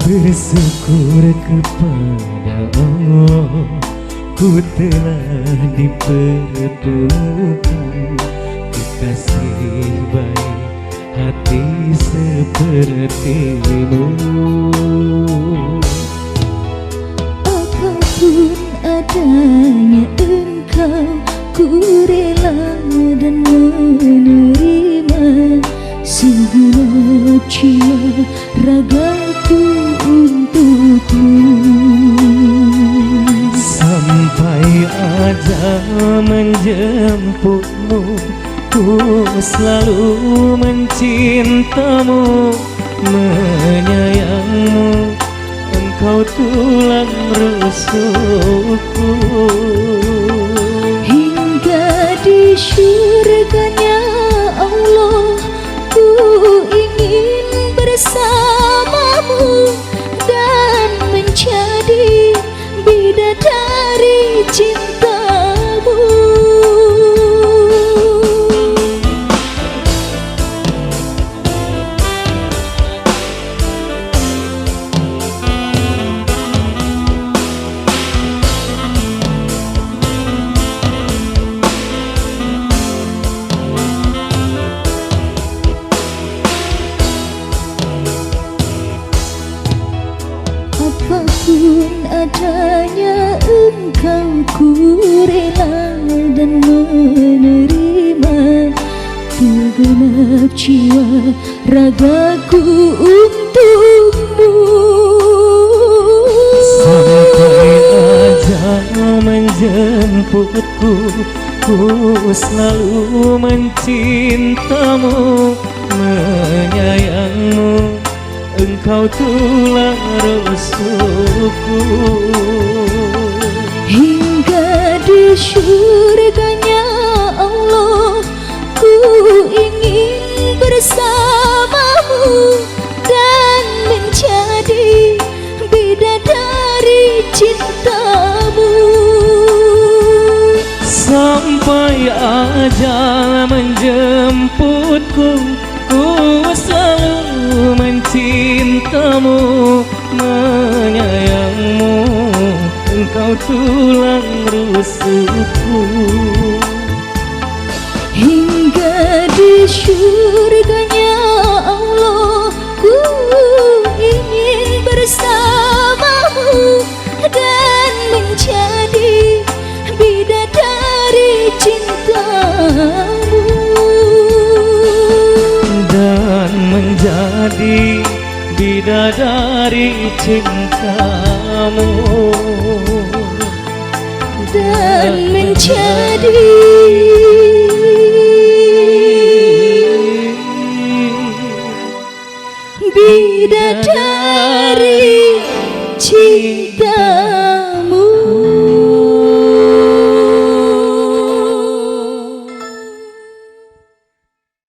Bersyukur kepada Allah, ku telah dipertemukan kekasih baik hati sepertimu. Apapun adanya engkau, ku rela dan menerima segenap jiwa ragaku untukmu. Sampai ajal menjemputmu, ku selalu mencintamu, menyayangmu, engkau tulang rusukku. Hingga di syurganya Allah, ku ingin bersamamu dan menjadi bidadari cintamu. Apapun adanya engkau, ku rela dan menerima segenap jiwa ragaku untukmu. Sampai ajal menjemputku, ku selalu mencintamu, menyayangmu, engkau tulang rusukku. Hingga di syurganya Allah, ku ingin bersamamu dan menjadi bidadari cintamu. Sampai ajal menjemputku, ku selalu mencintamu, menyayangmu, engkau tulang rusukku. Hingga di syurganya Allah, ku ingin bersamamu dan menjadi bidadari cintamu. Dan menjadi bidadari cintamu. Dan menjadi bidadari cintamu.